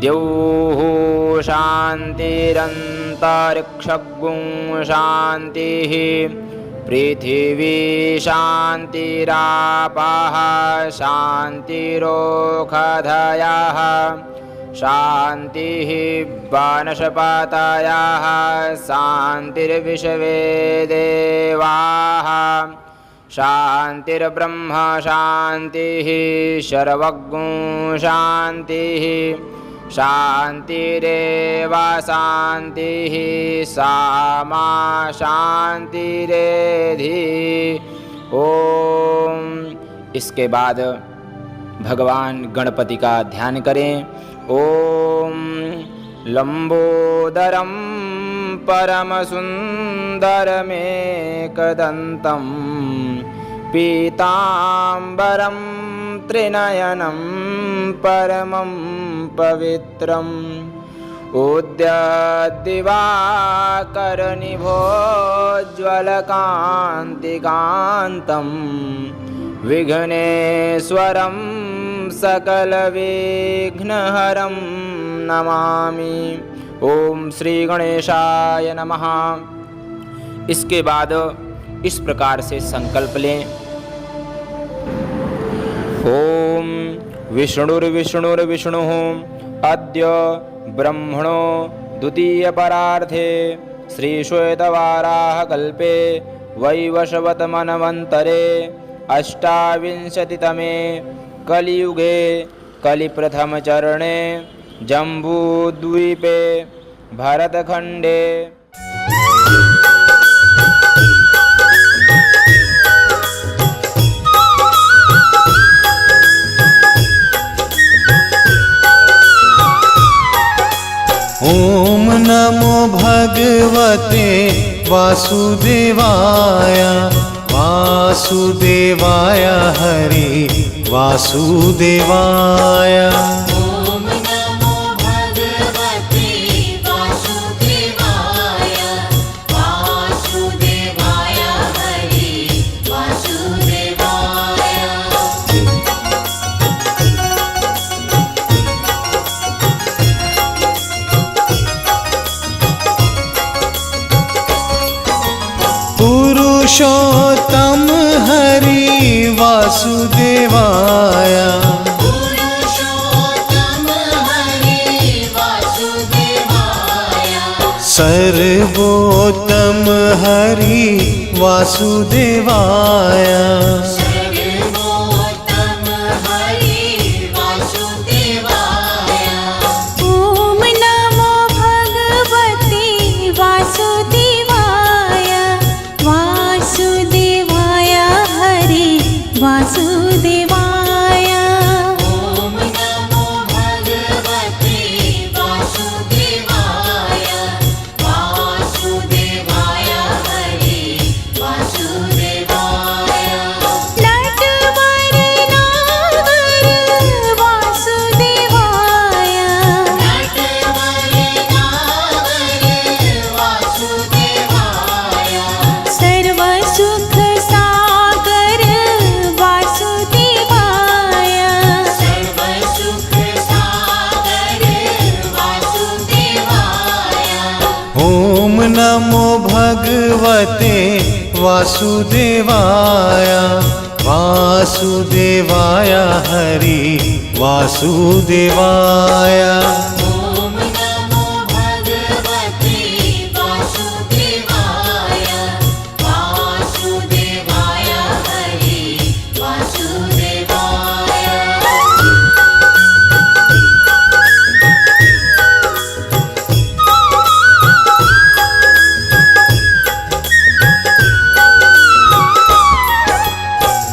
द्यौः शान्तिरन्तरिक्षगुं शान्तिः पृथिवी शान्तिरापः शान्तिरोषधयः शान्तिः वनस्पतयः शान्तिर्विश्वे देवाः शान्तिर्ब्रह्म शान्तिः सर्वगुं शान्तिः शान्तिरेव शान्तिः सामा शान्तिरेधि। ओम। इसके बाद भगवान गणपति का ध्यान करें। ओम लंबोदरम परमसुंदरमेकदंतं पीतांबरं त्रिनयनं परमं पवित्रम् उद्यद्दिवाकरनिभोज्ज्वलकान्तिकान्तं विघ्नेश्वरं सकलविघ्नहरं नमामि। ओम श्री गणेशाय नमः। इसके बाद इस प्रकार से संकल्प लें। ओम विष्णुर्विष्णुर्विष्णुः अद्य ब्रह्मणो द्वितीय परार्थे श्रीश्वेतवाराहकल्पे वैवस्वतमन्वन्तरे अष्टाविंशतितमे कलियुगे कलिप्रथमचरणे जम्बूद्वीपे भरतखण्डे ओम नमो भगवते वासुदेवाय वासुदेवाय हरि वासुदेवाय। ओम नमो भगवते वासुदेवाय वासुदेवाय हरि वासुदेवाय। पुरुषोत्तम हरि वासुदेवाय पुरुषोत्तम हरि वासुदेवाय। सर्वोत्तम हरि वासुदेवाय। सर्वोत्तम हरि वासुदेवाय। ओम नमो भगवते वासुदेवाय वासुदेवाय हरि वासुदेवाय। ओम नमो भगवते वासुदेवाय वासुदेवाय हरि वासुदेवाय। नटवर नागर वासुदेवाय नटवर नागर वासुदेवाय। सर्वसुख सागर वासुदेवाय सर्वसुख सागर वासुदेवाय। ओम नमो भगवते वासुदेवाय वासुदेवाय हरि वासुदेवाय। ओम नमो भगवते वासुदेवाय वासुदेवाय हरि वासुदेवाय।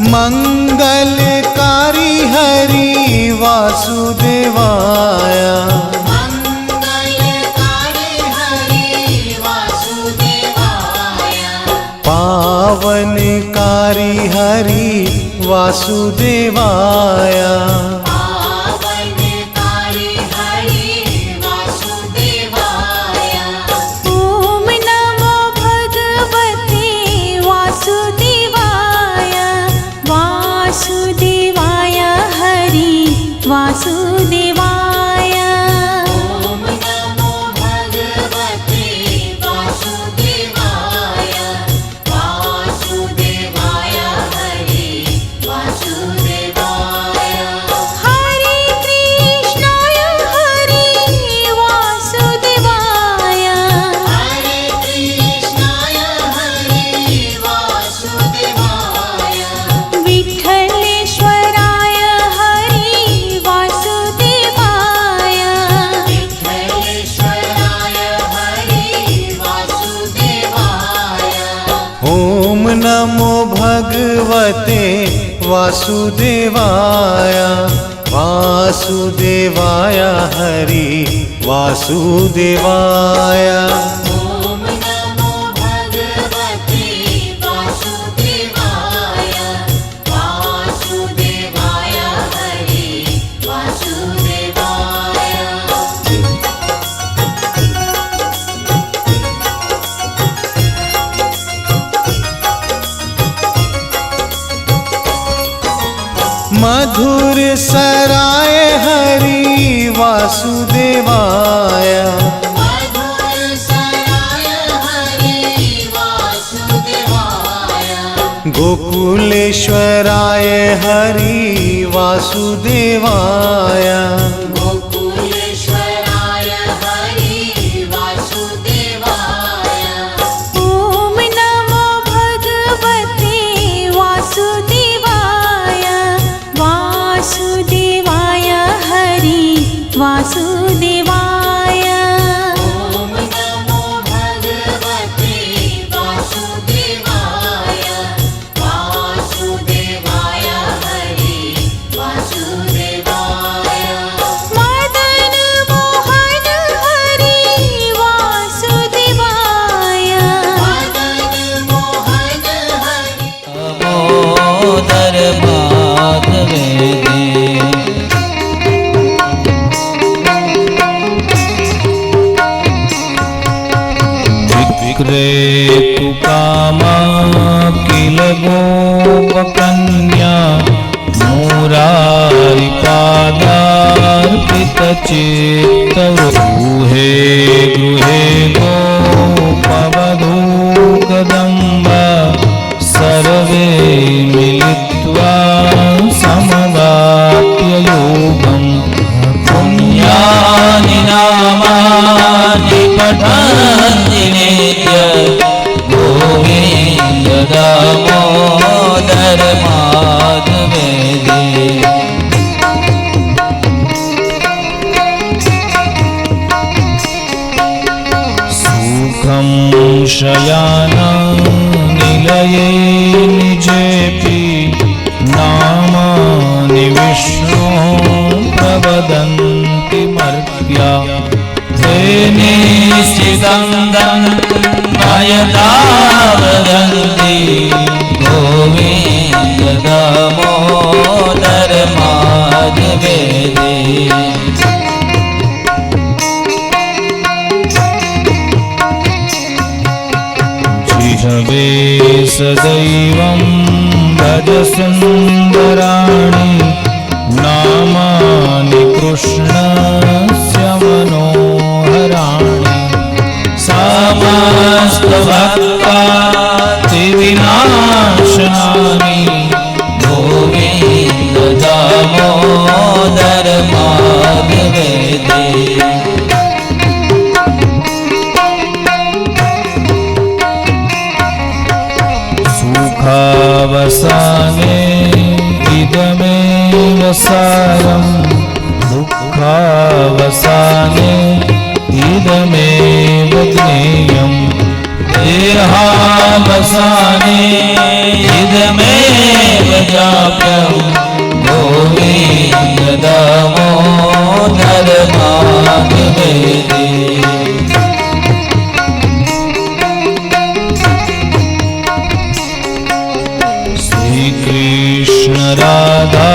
मंगलकारी हरि वासुदेवाय मंगलकारी हरि वासुदेवाय। पावनकारी हरि वासुदेवाय। पावनकारी हरि वासुदेवाय। ओम नमो भगवते वासुदेवाय वासुदेवाय हरि वासुदेवाय। वासुदेवाय वासुदेवाय हरि वासुदेवाय ॐ नमो भगवते वासुदेवाय वासुदेवाय हरि वासुदेवाय मधुर सराय हरि वासुदेवाय मधुर सराय हरि वासुदेवाय गोकुलेश्वराय हरि वासुदेवाय गोकुलेश्वराय हरि वासुदेवाय ॐ नमो भगवते वासुदेवाय वासुदेवाय हरि वासुदेवाय ॐ नमो भगवते वासुदेवाय वासुदेवाय हरि वासुदेवाय मदन मोहन हरि वासुदेवाय मदन मोहन हरि दामोदर माधवे विक्रेतु कामा किल गोपकन्या मुरारिपादार्पितचित्तगृहे गृहे गोपवधू कदम्ब सर्वे मिलित्वा समवाप्य योगम् पुण्यानि नामानि पठन्ति नित्य गोविन्द दामोदर माधवेदे सुखं शयाना निलये निजेऽपि नामानि विष्णो प्रवदन्ति मर्त्या तेने श्रीगन्धं नयता वदन्ति गोविन्द दामोदर माधवेदे जिह्वे सदैवं भज सुन्दराणि नामानि कृष्णस्य मनोहराणि समस्तभक्तादिविनाशानि गोविन्द दामोदर माधवेदे सुखावसाने इदमेव सारं दुःखावसाने इदमेव ज्ञेयम् देहावसाने इदमेव जाप्यं गोविन्द दामोदर माधवेदे श्रीकृष्ण राधा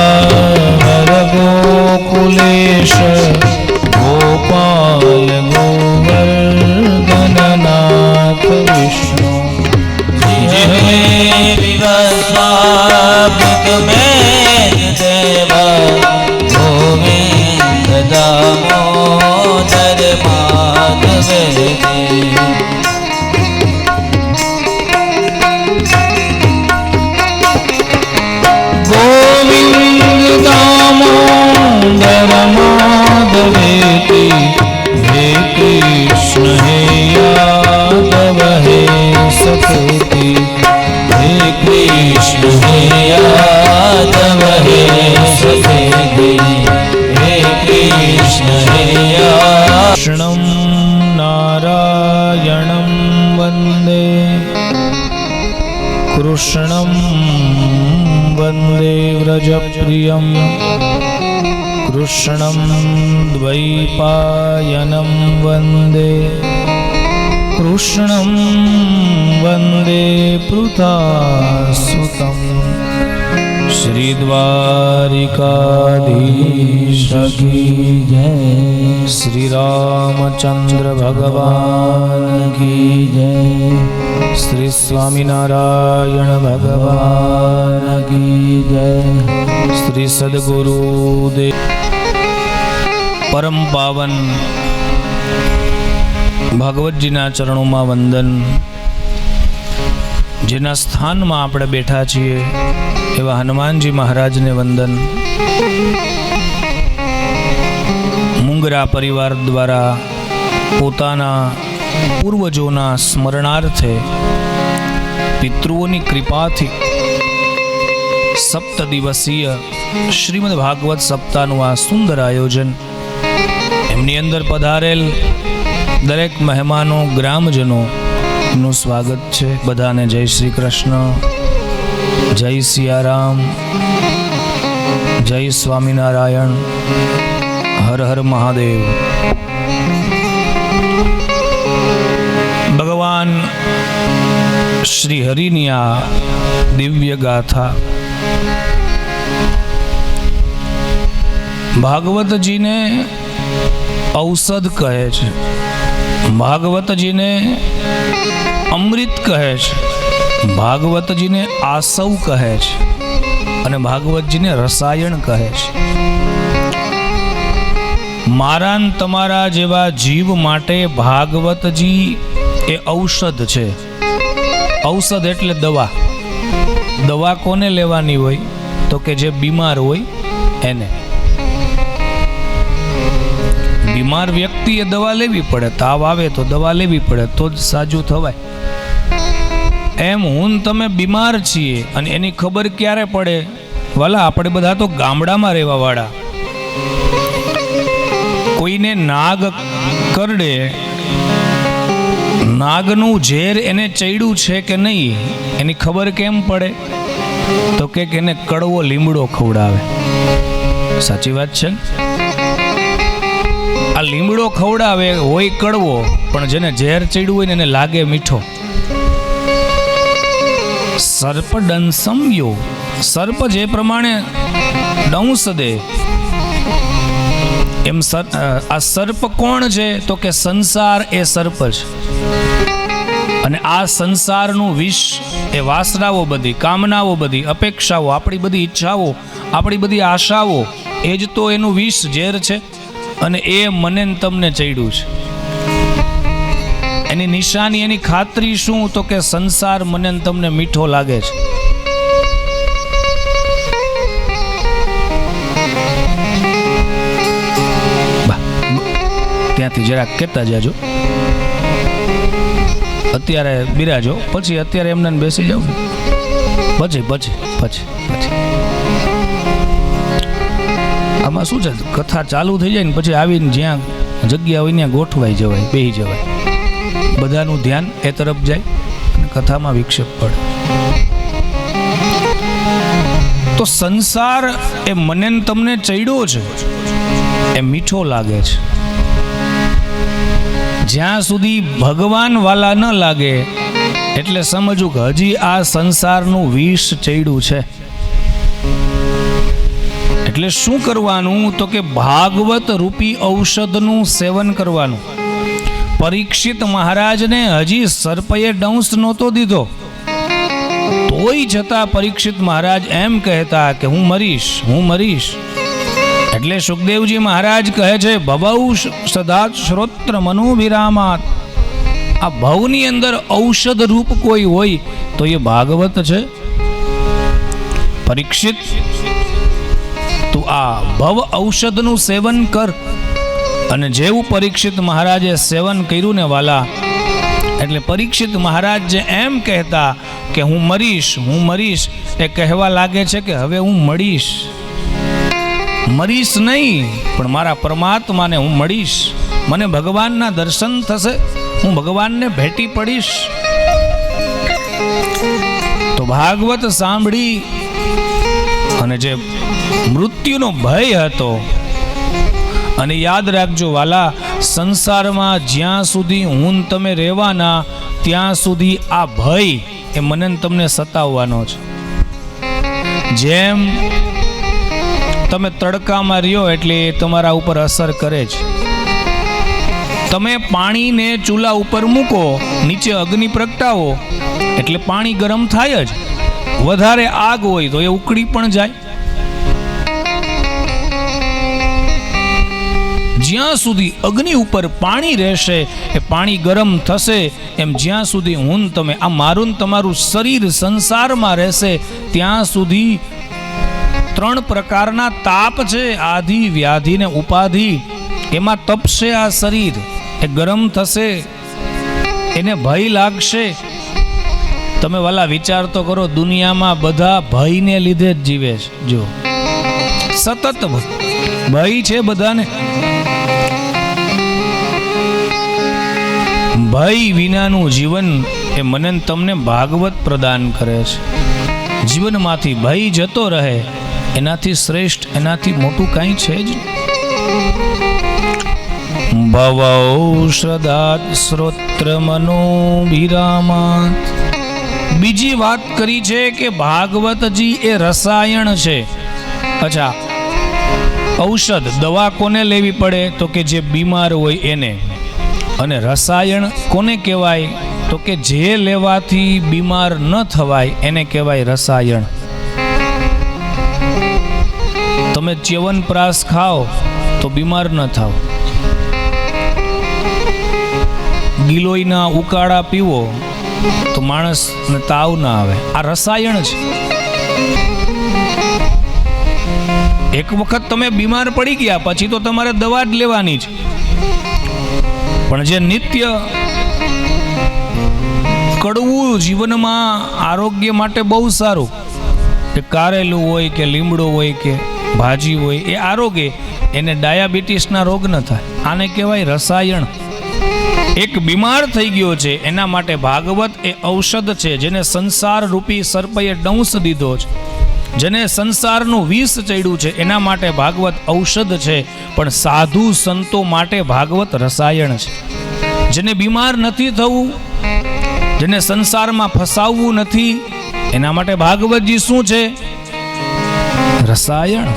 हर गोकुलेश गोपाल गोवर्धननाथ विष्णु जिह्वे विवस्वामित में देव गोविन्द दामोदर माधवेदे गोविन्द दामोदर माधवेति हे कृष्ण हे यादव हे सखेति हे कृष्ण हे यादव हे सखेति हे कृष्ण हे कृष्णं नारायणं वन्दे कृष्णं वन्दे वन्दे व्रजप्रियं कृष्णं द्वैपायनं वन्दे कृष्णं वन्दे पृथासुतं श्रीद्वारिकाधीश की जय, श्री रामचंद्र भगवान की जय, श्री स्वामीनारायण भगवान की जय, श्री सद्गुरुदेव। परम पावन ભાગવતજીના ચરણોમાં વંદન। જેના સ્થાનમાં આપણે બેઠા છીએ એવા હનુમાનજી મહારાજને વંદન। મુંગરા પરિવાર દ્વારા પોતાના પૂર્વજોના સ્મરણાર્થે પિતૃઓની કૃપાથી 7 દિવસીય શ્રીમદ ભાગવત સપ્તાહનું આ સુંદર આયોજન, એમની અંદર પધારેલ દરેક મહેમાનો, ગ્રામજનોનું સ્વાગત છે। બધાને જય શ્રી કૃષ્ણ, જય સિયારામ, જય સ્વામિનારાયણ, હર હર મહાદેવ। ભગવાન શ્રી હરિની આ દિવ્ય ગાથા ભાગવતજીને ઔષધ કહે છે, ભાગવતજીને અમૃત કહે છે, ભાગવતજીને આસવ કહે છે અને ભાગવતજીને રસાયણ કહે છે। મારા ને તમારા જેવા જીવ માટે ભાગવતજી એ ઔષધ છે। ઔષધ એટલે દવા। દવા કોને લેવાની હોય તો કે જે બીમાર હોય એને। બીમાર વ્યક્તિએ દવા લેવી પડે, તાવ આવે તો દવા લેવી પડે તો જ સાજું થવાય। એમ હું તમે બીમાર છીએ અને એની ખબર ક્યારે પડે? વાલા, આપણે બધા તો ગામડામાં રહેવા વાળા। કોઈને નાગ કરડે, નાગનું ઝેર એને ચડ્યું છે કે નહીં એની ખબર કેમ પડે? તો કે એને કડવો લીમડો ખવડાવે। સાચી વાત છે। આ લીમડો ખવડાવે હોય કડવો, પણ જેને ઝેર ચડ્યું હોય ને એને લાગે મીઠો। સર્પ દંસમ યો, સર્પ જે પ્રમાણે દંશ દે એમ આ સર્પ કોણ છે તો કે સંસાર એ સર્પ છે। અને આ સંસારનું વિષ એ વાસનાઓ બધી, કામનાઓ બધી, અપેક્ષાઓ, આપણી બધી ઈચ્છાઓ, આપણી બધી આશાઓ, એ જ તો એનું વિષ ઝેર છે। અને એ મને તમને ચડ્યું છે। એની નિશાની, એની ખાતરી શું તો કે સંસાર મને તમને મીઠો લાગે છે। ત્યાંથી જરાક કહેતા જાજો, અત્યારે બિરાજો, પછી અત્યારે એમને બેસી જાવ, પછી પછી પછી પછી આમાં શું છે, કથા ચાલુ થઈ જાય ને પછી આવીને જ્યાં જગ્યા હોય ત્યાં ગોઠવાઈ જવાય, બેસી જવાય, બધાનું ધ્યાન એ તરફ જાય અને કથામાં વિક્ષેપ પડે। તો સંસાર એ મને તમને ચડ્યો છે, એ મીઠો લાગે છે। જ્યાં સુધી ભગવાન વાલા ન લાગે એટલે સમજવું કે હજી આ સંસારનું વિષ ચડ્યું છે। એટલે શું કરવાનું તો કે ભાગવત રૂપી ઔષધનું સેવન કરવાનું। પરીક્ષિત મહારાજને હજી સર્પએ દંશ નહોતો દીધો, તોય છતાં પરીક્ષિત મહારાજ એમ કહેતા કે હું મરીશ, હું મરીશ। એટલે સુખદેવજી મહારાજ કહે છે ભવૌ સદાત શ્રોત્ર મનોવિરામાત, આ ભવની અંદર ઔષધ રૂપ કોઈ હોય તો એ ભાગવત છે। પરીક્ષિત, તું આ ભવ ઔષધનું સેવન કર। અને જેવું પરીક્ષિત મહારાજે સેવન કર્યું ને વાલા, એટલે પરીક્ષિત મહારાજ જે એમ કહેતા કે હું મરીશ, હું મરીશ, એ કહેવા લાગે છે કે હવે હું મળીશ। મરીશ નહીં, પણ મારા પરમાત્માને હું મળીશ, મને ભગવાનના દર્શન થશે, હું ભગવાનને ભેટી પડીશ। તો ભાગવત સાંભળી અને જે મૃત્યુનો ભય હતો, અને યાદ રાખજો વાલા, સંસારમાં જ્યાં સુધી હું ને તમે રહેવાના ત્યાં સુધી આ ભય એ મને ને તમને સતાવવાનો છે. જેમ તમે તડકામાં રહ્યો એટલે એ તમારા ઉપર અસર કરે છે. તમે પાણીને ચૂલા ઉપર મૂકો, નીચે અગ્નિ પ્રગટાવો એટલે પાણી ગરમ થાય જ. વધારે આગ હોય તો એ ઉકળી પણ જાય. જ્યાં સુધી અગ્નિ ઉપર પાણી રહેશે એ પાણી ગરમ થશે, એમ જ્યાં સુધી હું તમે આ મારું ને તમારું શરીર સંસારમાં રહેશે ત્યાં સુધી 3 પ્રકારના તાપ છે, આધિ, વ્યાધિ ને ઉપાધિ. એમાં તપશે આ શરીર, એ ગરમ થશે, એને ભય લાગશે. તમે વાલા વિચાર તો કરો, દુનિયામાં બધા ભયને લીધે જ જીવે છે. જો સતત ભય છે બધાને. ભય વિનાનું જીવન એ મને તમને ભાગવત પ્રદાન કરે છે. જીવનમાંથી ભય જતો રહે એનાથી શ્રેષ્ઠ, એનાથી મોટું કાંઈ છે જ. ભવૌષધાત શ્રોત્ર મનોભિરામાત. બીજી વાત કરી છે કે ભાગવતજી એ રસાયણ છે. અચ્છા, ઔષધ દવા કોને લેવી પડે? તો કે જે બીમાર હોય એને. અને રસાયણ કોને કહેવાય? તો કે જે લેવાથી બીમાર ન થવાય એને કહેવાય રસાયણ. તમે ચ્યવનપ્રાશ ખાઓ તો બીમાર ન થાવ, ગિલોયના ઉકાળા પીવો તો માણસને તાવ ના આવે. આ રસાયણ છે. એક વખત તમે બીમાર પડી ગયા પછી તો તમારે દવા જ લેવાની છે. પણ જે નિત્ય કડવું જીવનમાં આરોગ્ય માટે બહુ સારું, કે કારેલું હોય કે લીમડો હોય કે ભાજી હોય, એ આરોગ્ય, એને ડાયાબિટીસના રોગ ન થાય. આને કહેવાય રસાયણ. એક બીમાર થઈ ગયો છે એના માટે ભાગવત એ ઔષધ છે. જેને સંસાર રૂપી સર્પએ ડંસ દીધો છે, જેને સંસારનું વિષ ચડ્યું છે એના માટે ભાગવત ઔષધ છે. પણ સાધુ સંતો માટે ભાગવત રસાયણ છે. જેને બીમાર નથી થવું, જેને સંસારમાં ફસાવવું નથી, એના માટે ભાગવતજી શું છે? રસાયણ.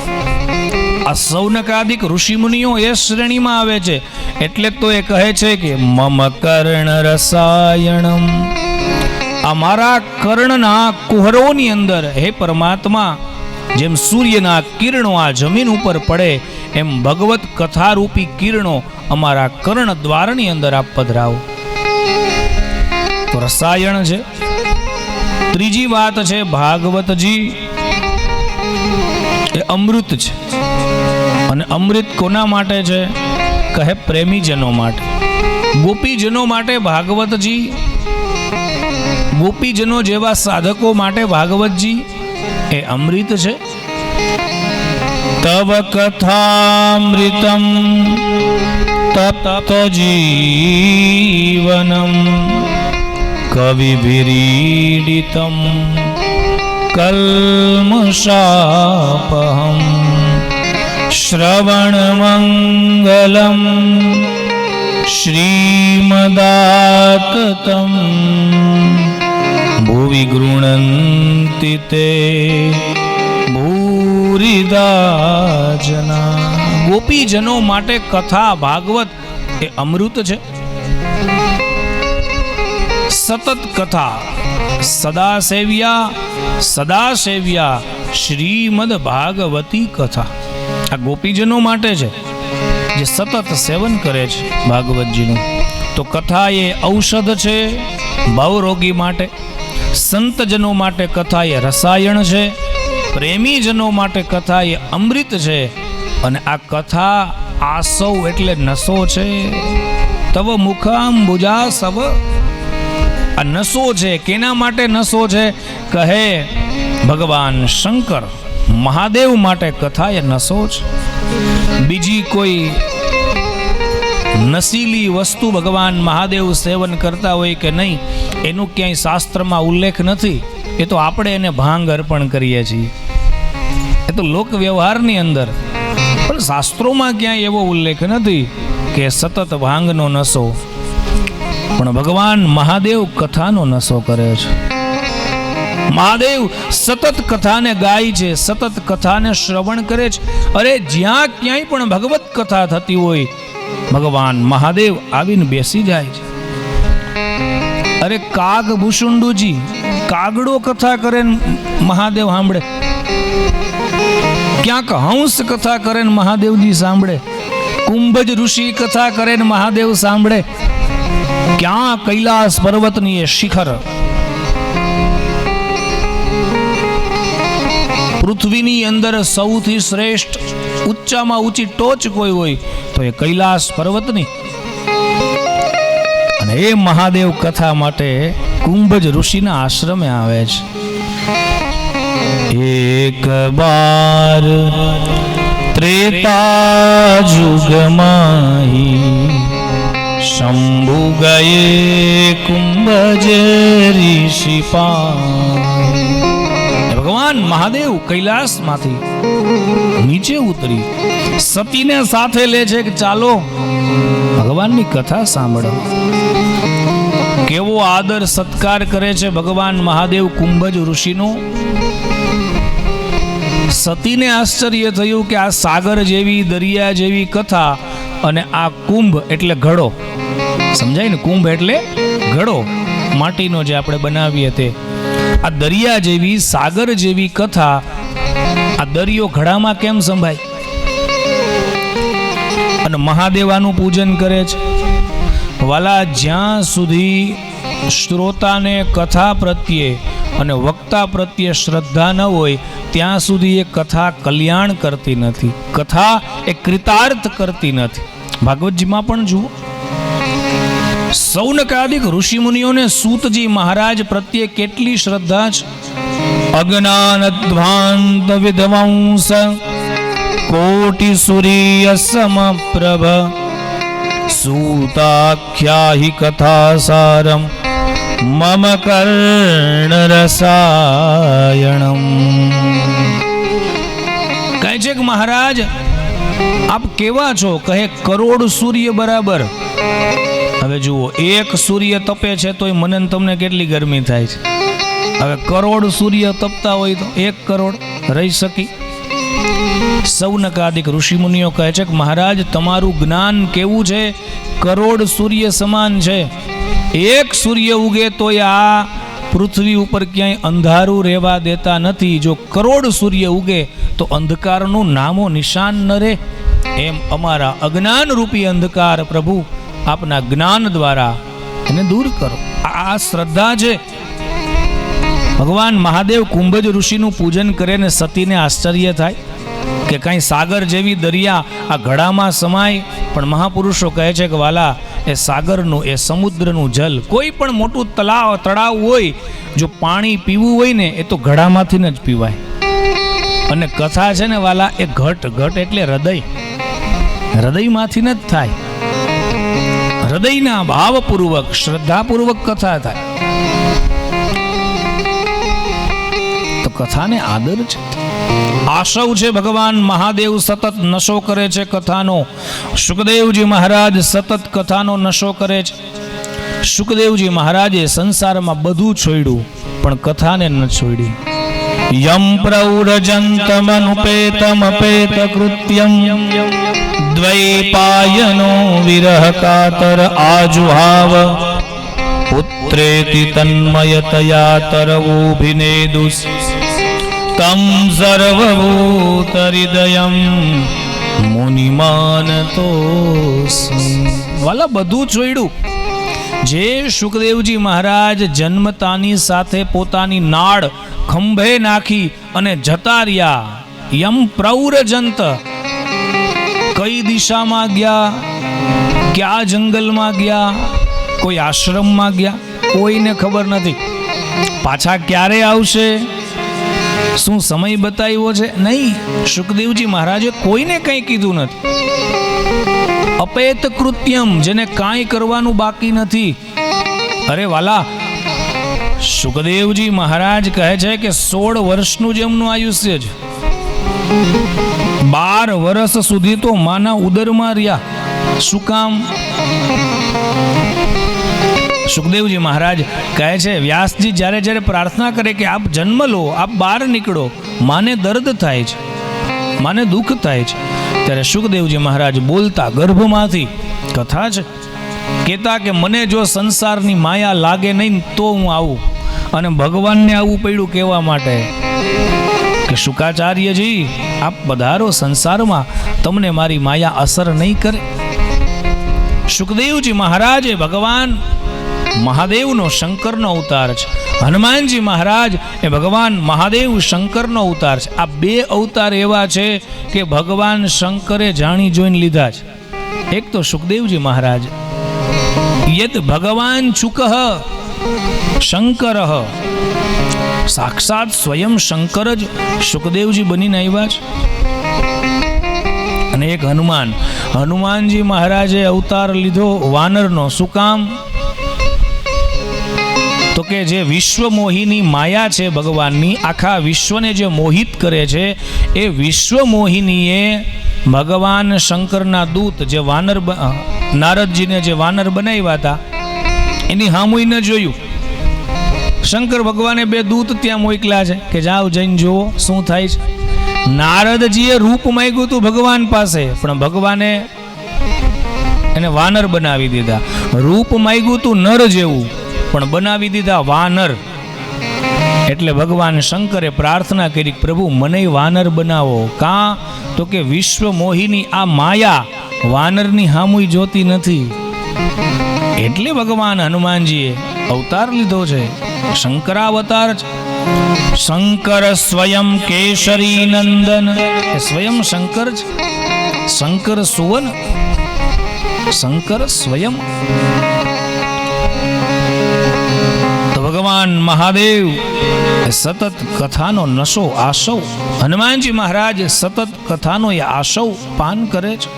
આ સૌનકાદિક ઋષિમુનિઓ એ શ્રેણીમાં આવે છે. એટલે તો એ કહે છે કે મમ કર્ણ રસાયણમ. આ મારા કર્ણના કુહરોની અંદર હે પરમાત્મા, જેમ સૂર્યના કિરણો આ જમીન ઉપર પડે એમ ભગવત કથારૂપી કિરણો અમારા કર્ણ દ્વારની અંદર આપ પધરાવો. તો રસાયણ છે. ત્રીજી વાત છે, ભાગવતજી એ અમૃત છે. અને અમૃત કોના માટે છે? કહે પ્રેમીજનો માટે, ગોપીજનો માટે. ભાગવતજી ગોપીજનો જેવા સાધકો માટે ભાગવતજી એ અમૃત છે. તવ કથામૃતમ તપ્ત જીવનમ કવિભિરીડિતમ કલ્મષાપહમ શ્રવણમંગલમ શ્રીમદાતતમ ભુવિ ગૃણન્તિ તે ભૂરિદા જના. ગોપીજનો માટે કથા ભાગવત એ અમૃત છે. સતત કથા સદા સેવ્યા શ્રીમદ ભાગવતી કથા. આ ગોપીજનો માટે છે જે સતત સેવન કરે છે ભાગવતજીનું. તો કથા એ ઔષધ છે ભવરોગી માટે. સંતજનો માટે કથા એ રસાયણ છે. પ્રેમીજનો માટે કથા એ અમૃત છે. અને આ કથા આસવ એટલે નશો છે. તવ મુખાંબુજા સવ. આ નશો છે. કેના માટે નશો છે? કહે ભગવાન શંકર મહાદેવ માટે કથા એ નશો છે. બીજી કોઈ નશીલી વસ્તુ ભગવાન મહાદેવ સેવન કરતા હોય કે નહીં એનું ક્યાંય શાસ્ત્રમાં ઉલ્લેખ નથી. એ તો આપણે એને ભાંગ અર્પણ કરીએ છીએ. એ તો લોક વ્યવહારની અંદર, પણ શાસ્ત્રોમાં ક્યાંય એવો ઉલ્લેખ નથી કે સતત ભાંગનો નશો. પણ ભગવાન મહાદેવ કથાનો નશો કરે છે. મહાદેવ સતત કથાને ગાય છે, સતત કથાને શ્રવણ કરે છે. અરે જ્યાં ક્યાંય પણ ભગવત કથા થતી હોય, ભગવાન મહાદેવ આવીને બેસી જાય છે. અરે કાગ ભૂષુંડુજી, કાગડો કથા કરે ને મહાદેવ સાંભળે. ક્યાંક હંસ કથા કરે ને મહાદેવજી સાંભળે. કુંભજ ઋષિ કથા કરે ને મહાદેવ સાંભળે. ક્યાં કૈલાસ પર્વતની એ શિખર, પૃથ્વીની અંદર સૌથી શ્રેષ્ઠ ઊંચામાં ઊંચી ટોચ કોઈ હોય તો એ કૈલાસ પર્વતની. અને એ મહાદેવ કથા માટે કુંભજ ઋષિના આશ્રમે આવે છે. એક બાર ત્રેતા જુગમાહી શંભુ ગયે કુંભજ ઋષિ પાય. ભગવાન મહાદેવ કૈલાસમાંથી નીચે ઉતરી સતીને સાથે લે છે કે ચાલો ભગવાનની કથા સાંભળો. કેવો આદર સત્કાર કરે છે ભગવાન મહાદેવ કુંભજ ઋષિનો. સતીને આશ્ચર્ય થયું કે આ સાગર જેવી, દરિયા જેવી કથા અને આ કુંભ એટલે ઘડો, સમજાય ને? કુંભ એટલે ઘડો, માટીનો જે આપણે બનાવીએ તે. આ દરિયા જેવી, સાગર જેવી કથા આ દરિયો ઘડામાં કેમ સંભાય? અને મહાદેવાનું પૂજન કરે છે. વાલા, જ્યાં સુધી શ્રોતાને કથા પ્રત્યે અને વક્તા પ્રત્યે શ્રદ્ધા ન હોય ત્યાં સુધી એ કથા કલ્યાણ કરતી નથી, કથા એ કૃતાર્થ કરતી નથી. ભાગવતજીમાં પણ જુઓ, સૌનકાદિક ઋષિમુનિઓને સૂતજી મહારાજ પ્રત્યે કેટલી શ્રદ્ધા છે. અજ્ઞાનધ્વાંત વિધ્વંસ કોટિ સૂર્ય સમપ્રભ સૂતાખ્યાહી કથા સારમ મમ કર્ણ રસાયણમ. કહે છે કે મહારાજ આપ કેવા છો? કહે કરોડ સૂર્ય બરાબર. હવે જુઓ, એક સૂર્ય તપે છે તોય મને ને તમને કેટલી ગરમી થાય છે. હવે કરોડ સૂર્ય તપતા હોય તો 1 કરોડ રહી શકી. સૌનકાદિક ઋષિમુનિઓ કહે છે કે મહારાજ તમારું જ્ઞાન કેવું છે? કરોડ સૂર્ય સમાન છે. એક સૂર્ય ઉગે તોય આ પૃથ્વી ઉપર ક્યાંય અંધારું રહેવા દેતા નથી. જો કરોડ સૂર્ય ઉગે તો અંધકારનું નામો નિશાન ન રહે. એમ અમારા અજ્ઞાન રૂપી અંધકાર પ્રભુ આપના જ્ઞાન દ્વારા એને દૂર કરો. આ શ્રદ્ધા છે. ભગવાન મહાદેવ કુંભજ ઋષિનું પૂજન કરે ને સતીને આશ્ચર્ય થાય કે કાંઈ સાગર જેવી દરિયા આ ઘડામાં સમાય. પણ મહાપુરુષો કહે છે કે વાલા, એ સાગરનું, એ સમુદ્રનું જલ, કોઈ પણ મોટું તળાવ હોય, જો પાણી પીવું હોય ને એ તો ઘડામાંથી જ પીવાય. અને કથા છે ને વાલા, એ ઘટ એટલે હૃદય, હૃદયમાંથી જ થાય. હૃદયના ભાવપૂર્વક, શ્રદ્ધાપૂર્વક કથા થાય તો કથાને આદર છે. આશવ છે ભગવાન મહાદેવ સતત નશો કરે છે કથાનો. સુખદેવજી મહારાજ સતત કથાનો નશો કરે છે. સુખદેવજી મહારાજે સંસારમાં બધું છોડ્યું પણ કથાને ન છોડી. યમ પ્રૌરજંતમનુપેતમપેત કૃત્યમ દ્વૈપાયનો વિરહ કાતર આજુહાવ પુત્રેતિ તન્મયતયા તરવોભિનેદુસ તમ સર્વભૂત હૃદયમ મુનિમાનતોસ્મિ. વાલા, બધું છોડ્યું. જે સુખદેવજી મહારાજ જન્મતાની સાથે પોતાની નાળ ખંભે નાખી અને જતા રહ્યા. યમ પ્રૌરજંત, કઈ દિશામાં ગયા, ક્યાં જંગલમાં ગયા, કોઈ આશ્રમમાં ગયા, કોઈને ખબર નથી. પાછા ક્યારે આવશે, શું સમય બતાવ્યો છે? નહીં, સુખદેવજી મહારાજે કોઈને કંઈ કીધું નથી. અપેત કૃત્યમ, જેને કાંઈ કરવાનું બાકી નથી. અરે વાલા, સુખદેવજી મહારાજ કહે છે કે 16 વર્ષનું જ એમનું આયુષ્ય છે. 12 વર્ષ સુધી તો માના ઉદરમાં રહ્યા. શું કામ? સુખદેવજી મહારાજ કહે છે, વ્યાસજી જ્યારે જ્યારે પ્રાર્થના કરે કે આપ જન્મ લો, આપ બહાર નીકળો, માને દર્દ થાય છે, માને દુઃખ થાય છે, ત્યારે સુખદેવજી મહારાજ બોલતા ગર્ભમાંથી કથા છે, કહેતા કે મને જો સંસારની માયા લાગે નહીં તો હું આવું. અને ભગવાનને આવું પડ્યું કહેવા માટે કે શુકાચાર્યજી આપ પધારો સંસારમાં, તમને મારી માયા અસર નહીં કરે. સુખદેવજી મહારાજ એ ભગવાન મહાદેવનો શંકરનો અવતાર છે. હનુમાનજી મહારાજ એ ભગવાન મહાદેવ શંકરનો અવતાર છે. આ બે અવતાર એવા છે કે ભગવાન શંકરે જાણી જોઈને લીધા છે. એક તો સુખદેવજી મહારાજ, યદ ભગવાન ચુકઃ શંકર, સાક્ષાત સ્વયં શંકર જ સુખદેવજી બનીને આવ્યા છે. અને એક હનુમાનજી મહારાજે અવતાર લીધો વાનરનો. શું કામ? તો કે જે વિશ્વ મોહિની માયા છે ભગવાનની, આખા વિશ્વને જે મોહિત કરે છે, એ વિશ્વ મોહિનીએ ભગવાન શંકરના દૂત જે વાનર, નારદજીને જે વાનર બનાવ્યા હતા એની હામુઈ ન જોયું. શંકર ભગવાને બે દૂત ત્યાં મોકલ્યા છે કે જાઓ જઈને જુઓ શું થાય છે. નારદજીએ રૂપ માંગ્યું હતું ભગવાન પાસે, પણ ભગવાને એને વાનર બનાવી દીધા. રૂપ માંગ્યું હતું નર જેવું, પણ બનાવી દીધા વાનર. એટલે ભગવાન શંકરે પ્રાર્થના કરી, પ્રભુ મને વાનર બનાવો. કાં? તો કે વિશ્વ મોહિની આ માયા વાનરની હામુઈ જોતી નથી. એટલે ભગવાન હનુમાનજીએ અવતાર લીધો છે, શંકરાવતાર છે. શંકર સ્વયં કેસરી નંદન, એ સ્વયં શંકર છે. શંકર સુવન, શંકર સ્વયં. તો ભગવાન મહાદેવ સતત કથાનો નશો, આશવ, હનુમાનજી મહારાજ સતત કથાનો એ આશવ પાન કરે છે.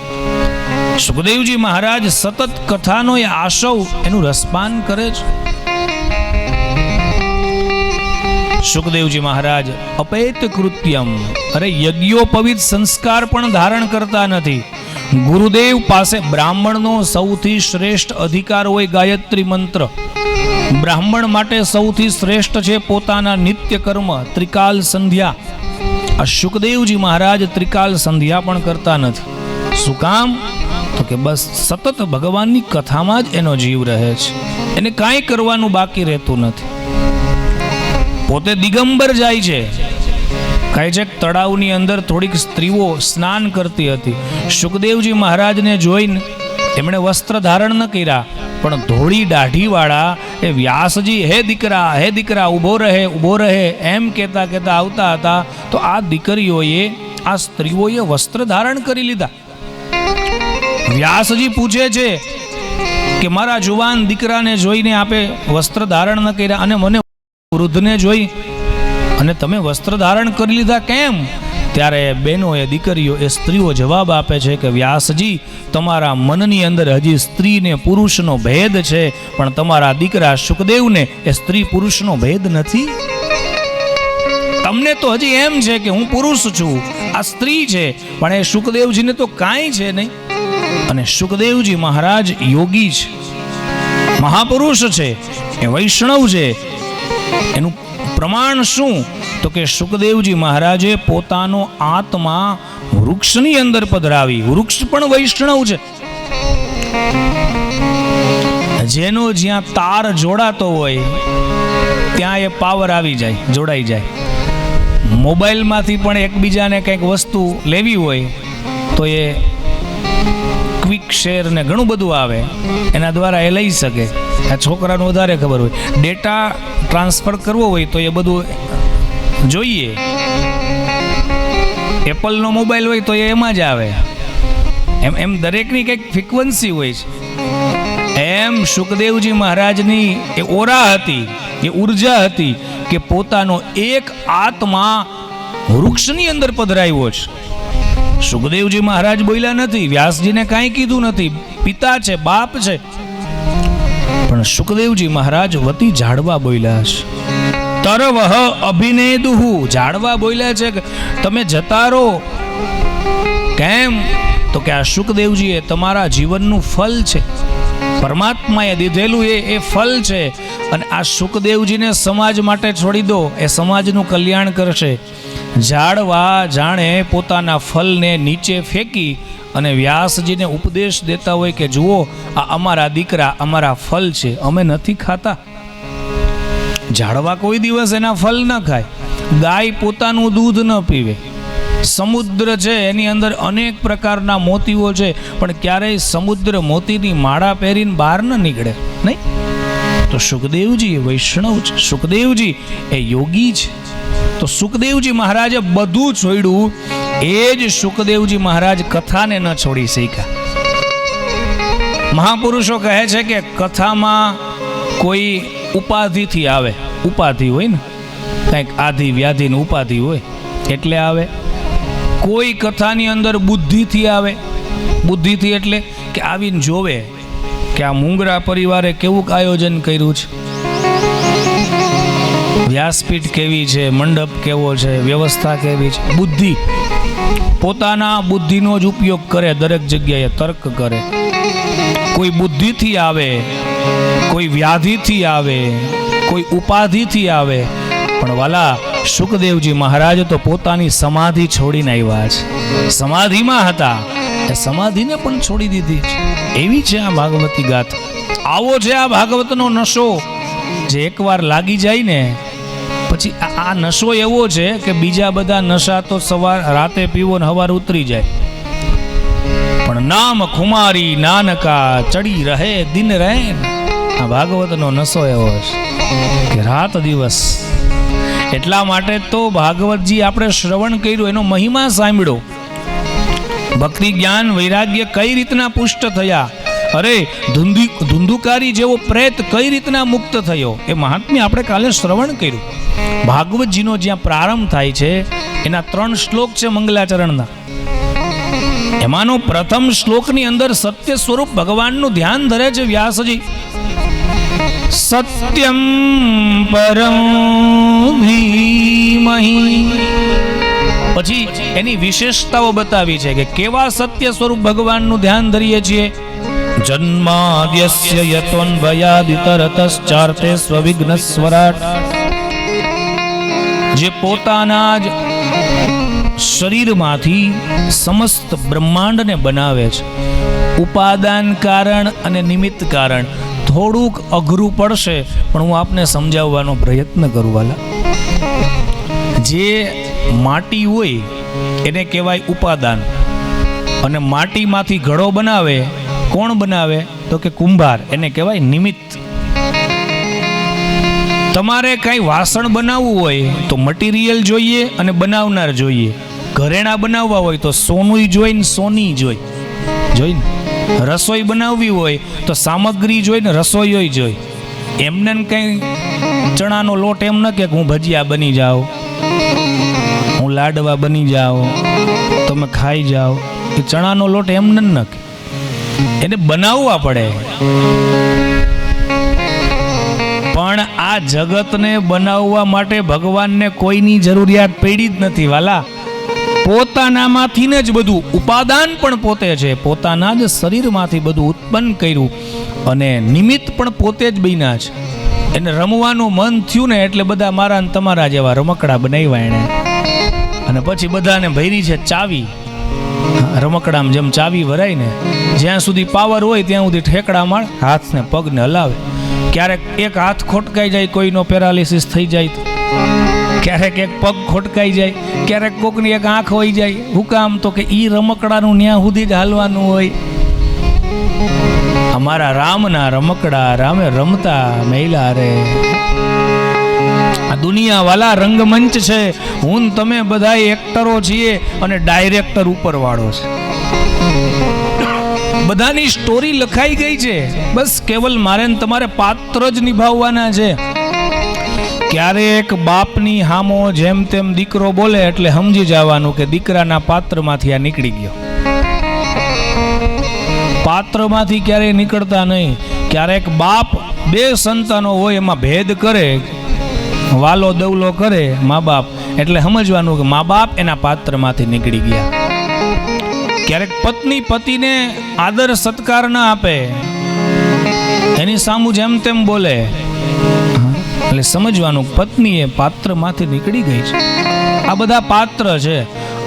સુખદેવજી મહારાજ સતત કથાનો એ આશવ એનું રસપાન કરે છે. સુખદેવજી મહારાજ અપેત કૃત્યમ, અરે યજ્ઞોપવિત સંસ્કાર પણ ધારણ કરતા નથી. ગુરુદેવ પાસે બ્રાહ્મણનો સૌથી શ્રેષ્ઠ અધિકાર હોય ગાયત્રી મંત્ર. બ્રાહ્મણ માટે સૌથી શ્રેષ્ઠ છે પોતાના નિત્ય કર્મ ત્રિકાલ સંધ્યા. આ સુખદેવજી મહારાજ ત્રિકાલ સંધ્યા પણ કરતા નથી. શું કામ? તો કે બસ સતત ભગવાનની કથામાં જ એનો જીવ રહે છે, એને કાંઈ કરવાનું બાકી રહેતું નથી. પોતે દિગંબર જાય છે. કહે છે તળાવની અંદર થોડીક સ્ત્રીઓ સ્નાન કરતી હતી. સુખદેવજી મહારાજને જોઈને એમણે વસ્ત્ર ધારણ ન કર્યા, પણ ધોળી દાઢીવાળા એ વ્યાસજી હે દીકરા ઊભો રહે એમ કહેતા આવતા હતા. તો આ દીકરીઓએ, આ સ્ત્રીઓએ વસ્ત્ર ધારણ કરી લીધા. વ્યાસજી પૂછે છે કે મારા જુવાન દીકરાને જોઈને આપે વસ્ત્ર ધારણ ન કર્યા, અને મને વૃદ્ધને જોઈ અને તમે વસ્ત્ર ધારણ કરી લીધા કેમ? ત્યારે બહેનો, એ દીકરીઓ, એ સ્ત્રીઓ જવાબ આપે છે કે વ્યાસજી, તમારા મનની અંદર હજી સ્ત્રી ને પુરુષનો ભેદ છે, પણ તમારા દીકરા સુખદેવને એ સ્ત્રી પુરુષનો ભેદ નથી. તમને તો હજી એમ છે કે હું પુરુષ છું, આ સ્ત્રી છે, પણ એ સુખદેવજીને તો કાંઈ છે નહીં. અને સુખદેવજી મહારાજ યોગી છે, મહાપુરુષ છે, એ વૈષ્ણવ છે. એનું પ્રમાણ શું? તો કે સુખદેવજી મહારાજે પોતાનો આત્મા વૃક્ષની અંદર પધરાવી. વૃક્ષ પણ વૈષ્ણવ છે. જેનો જ્યાં તાર જોડાતો હોય ત્યાં એ પાવર આવી જાય, જોડાઈ જાય. મોબાઈલમાંથી પણ એકબીજાને કંઈક વસ્તુ લેવી હોય તો એ ક્વિક શેર ને ઘણું બધું આવે, એના દ્વારા એ લઈ શકે. આ છોકરાને વધારે ખબર હોય. ડેટા ટ્રાન્સફર કરવો હોય તો એ બધું જોઈએ. એપલનો મોબાઈલ હોય તો એ એમાં જ આવે. એમ દરેકની કંઈક ફ્રીક્વન્સી હોય છે. એમ સુખદેવજી મહારાજની એ ઓરા હતી, એ ઉર્જા હતી કે પોતાનો એક આત્મા વૃક્ષની અંદર પધરાવ્યો છે. સુખદેવજી મહારાજ બોલ્યા નથી, વ્યાસજીને કાંઈ કીધું નથી, પિતા છે, બાપ છે, પણ સુખદેવજી મહારાજ વતી ઝાડવા બોલ્યા છે. તરવહ અભિનેદુહુ, ઝાડવા બોલ્યા છે કે તમે જતા રહો. કેમ? તો કે આ શુકદેવજીએ તમારા જીવનનું ફલ છે, પરમાત્માએ દીધેલું એ ફલ છે, અને આ શુકદેવજીને સમાજ માટે છોડી દો, એ સમાજનું કલ્યાણ કરશે. ઝાડવા જાણે પોતાના ફલને નીચે ફેંકી અને વ્યાસજીને ઉપદેશ દેતા હોય કે જુઓ, આ અમારા દીકરા, અમારા ફલ છે, અમે નથી ખાતા. ઝાડવા કોઈ દિવસ એના ફલ ન ખાય, ગાય પોતાનું દૂધ ન પીવે, સમુદ્ર છે એની અંદર અનેક પ્રકારના મોતીઓ છે, પણ ક્યારેય સમુદ્ર મોતીની માળા પહેરીને બહાર ન નીકળે નહીં. તો સુખદેવજી એ વૈષ્ણવ છે, સુખદેવજી એ યોગી છે. તો સુખદેવજી મહારાજે બધું છોડ્યું, એ જ સુખદેવજી મહારાજ કથાને ન છોડી શક્યા. મહાપુરુષો કહે છે કે કથામાં કોઈ ઉપાધિથી આવે, ઉપાધિ હોય ને, કંઈક આધિ વ્યાધિની ઉપાધિ હોય એટલે આવે. કોઈ કથાની અંદર બુદ્ધિથી આવે, બુદ્ધિથી એટલે કે આવીને જોવે કે આ મુંગરા પરિવારે કેવું આયોજન કર્યું છે, વ્યાસપીઠ કેવી છે, મંડપ કેવો છે, વ્યવસ્થા કેવી છે. બુદ્ધિ, પોતાના બુદ્ધિનો જ ઉપયોગ કરે, દરેક જગ્યાએ તર્ક કરે. કોઈ બુદ્ધિથી આવે, કોઈ વ્યાધિથી આવે, કોઈ ઉપાધિથી આવે. પણ વાલા સુખદેવજી મહારાજ તો પોતાની સમાધિ છોડીને આવ્યા છે, સમાધિમાં હતા, એ સમાધિને પણ છોડી દીધી છે. એવી છે આ ભાગવતી ગાથા. આવો છે આ ભાગવતનો નશો, જે એકવાર લાગી જાય ને પછી આ નશો એવો છે કે બીજા બધા નશા તો સવાર રાતે પીવો ને હવાર ઉતરી જાય, પણ નામ ખુમારી નાનકા ચડી રહે દિન રહે. આ ભાગવતનો નશો એવો છે કે રાત દિવસ. એટલા માટે તો ભાગવતજી આપણે શ્રવણ કર્યું, એનો મહિમા સાંભળ્યો, ભક્તિ જ્ઞાન વૈરાગ્ય કઈ રીતના પુષ્ટ થયા. અરે ધુંધુકારી જેવો પ્રેત કઈ રીતના મુક્ત થયો, એ મહાત્મ્ય આપણે કાલે શ્રવણ કર્યું. ભાગવતજીનો જ્યાં પ્રારંભ થાય છે એના 3 શ્લોક છે મંગલાચરણના. એમાંનો પ્રથમ શ્લોકની અંદર સત્ય સ્વરૂપ ભગવાનનું ધ્યાન ધરે છે વ્યાસજી. સત્યમ પરમ ધીમહિ. પછી એની વિશેષતાઓ બતાવી છે કે કેવા સત્ય સ્વરૂપ ભગવાનનું ધ્યાન ધરીએ છીએ. જન્માદ્યસ્ય યતોન્વયાદિતરતશ્ચાર્તે સ્વવિઘ્નસ્વરાટ. જે પોતાના જ શરીરમાંથી સમસ્ત બ્રહ્માંડને બનાવે છે. ઉપાદાન કારણ અને નિમિત્ત કારણ થોડુંક અઘરું પડશે, પણ હું આપને સમજાવવાનો પ્રયત્ન કરું વાલા. જે માટી હોય એને કહેવાય ઉપાદાન, અને માટીમાંથી ઘડો બનાવે કોણ બનાવે તો કે કુંભાર, એને કહેવાય નિમિત્ત. તમારે કઈ વાસણ બનાવવું હોય તો મટીરિયલ જોઈએ અને બનાવનાર જોઈએ. ઘરેણા બનાવવા હોય તો સોનું જોઈને સોની જોઈને. રસોઈ બનાવવી હોય તો સામગ્રી જોઈને રસોઈઓ જોઈ. એમને કઈ ચણાનો લોટ એમ ન કે હું ભજીયા બની જાઉં, હું લાડવા બની જાઉં, તમે ખાઈ જાઓ. એ ચણાનો લોટ એમને ન કે, એને બનાવવા પડે. પણ આ જગતને બનાવવા માટે ભગવાનને કોઈની જરૂરિયાત પડી જ નથી વાલા. પોતાનામાંથી જ બધું, ઉપાદાન પણ પોતે છે, પોતાના જ શરીરમાંથી બધું ઉત્પન્ન કર્યું, અને નિમિત્ત પણ પોતે જ બન્યા છે. એને રમવાનું મન થયું ને એટલે બધા મારા ને તમારા જેવા રમકડા બનાવ્યા એણે, અને પછી બધાને ભરી છે ચાવી. રમકડામાં જેમ ચાવી ભરાય ને, જ્યાં સુધી પાવર હોય ત્યાં સુધી ઠેકડા માર, હાથને પગને હલાવે. ક્યારેક એક હાથ ખોટકાઈ જાય, કોઈનો પેરાલિસિસ થઈ જાય તો, ક્યારેક એક પગ ખોટકાઈ જાય, ક્યારેક કોકની એક આંખ હોઈ જાય. હું કામ તો કે ઈ રમકડાનું ન્યા સુધી જ હાલવાનું હોય. અમારા રામના રમકડા રામે રમતા મહિલા રે. આ દુનિયા વાલા રંગમંચ છે. હું તમે બધા એક્ટરો છીએ અને ડાયરેક્ટર ઉપર વાળો છે. બધાની સ્ટોરી લખાઈ ગઈ છે, બસ કેવલ મારે ને તમારે પાત્ર જ નિભાવવાના છે. ક્યારેક બાપની હામો જેમ તેમ દીકરો બોલે એટલે સમજી જવાનું કે દીકરાના પાત્રમાંથી આ નીકળી ગયો. પાત્રમાંથી ક્યારેય નીકળતા નહીં. ક્યારેક બાપ 2 સંતાનો હોય એમાં ભેદ કરે વાલો દવલો કરે મા બાપ એટલે સમજવાનું કે મા બાપ એના પાત્રમાંથી નીકળી ગયા. ક્યારેક પત્ની પતિને આદર સત્કાર ના આપે, એની સામું જેમ તેમ બોલે, એટલે સમજવાનું પત્ની એ પાત્રમાંથી નીકળી ગઈ છે. આ બધા પાત્ર છે.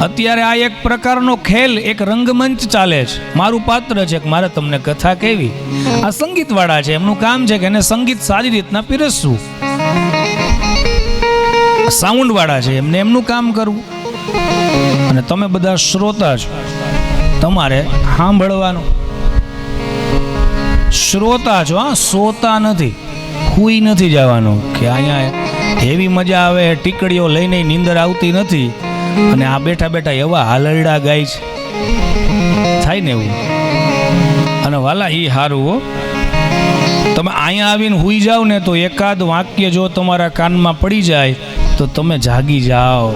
અત્યારે આ એક પ્રકારનો ખેલ, એક રંગમંચ ચાલે છે. મારું પાત્ર છે કે મારે તમને કથા કહેવી. આ સંગીતવાળા છે, એમનું કામ છે કે એને સંગીત સારી રીતના પીરસવું. સાઉન્ડ વાળા છે, એમને એમનું કામ કરવું. અને તમે બધા શ્રોતા છો, તમારે સાંભળવાનું. શ્રોતા છો, હા, સોતા નથી, હુઈ નથી જવાનું કે અહીંયા એવી મજા આવે, ટીકડીઓ લઈને નીંદર આવતી નથી અને આ બેઠા બેઠા એવા હાલરડા ગાય છે, થાય ને એવું. અને વાલા એ હારું હો, તમે અહીંયા આવીને હુઈ જાઓ ને તો એકાદ વાક્ય જો તમારા કાનમાં પડી જાય તો તમે જાગી જાઓ,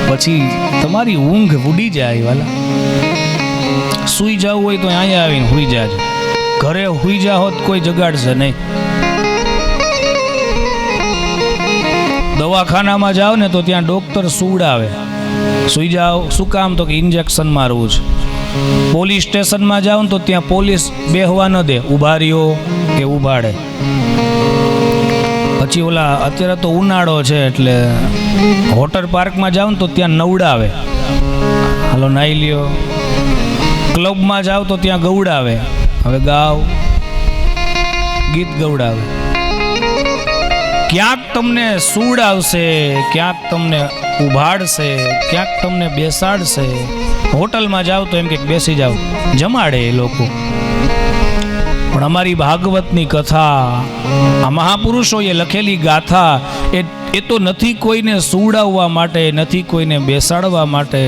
પછી તમારી ઊંઘ ઉડી જાય. વાલા સુઈ જવું હોય તો અહીંયા આવીને હુઈ જાજો. ઘરે હુઈ જાઓ તો કોઈ જગાડશે નહીં. દવાખાનામાં જાઓ ને તો ત્યાં ડોક્ટર સુવડાવે, સુઈ જાઓ. શું કામ? તો કે ઇન્જેક્શન મારવું છે. પોલીસ સ્ટેશનમાં જાઓ ને તો ત્યાં પોલીસ બેહવા ન દે, ઉભા રહ્યો કે ઉભાડે. પછી ઓલા અત્યારે તો ઉનાળો છે એટલે વોટર પાર્કમાં જાઓ ને તો ત્યાં નવડાવે, હાલો નાઈ લ્યો. ક્લબમાં જાઓ તો ત્યાં ગવડાવે, હવે ગાવ, ગીત ગવડાવે. ક્યાંક તમને સુવડાવશે, ક્યાંક તમને ઉભાડશે, ક્યાંક તમને બેસાડશે. હોટલમાં જાઓ તો એમ કે બેસી જાઓ, જમાડે એ લોકો. પણ અમારી ભાગવતની કથા, આ મહાપુરુષોએ લખેલી ગાથા એ તો નથી કોઈને સુવડાવવા માટે, નથી કોઈને બેસાડવા માટે,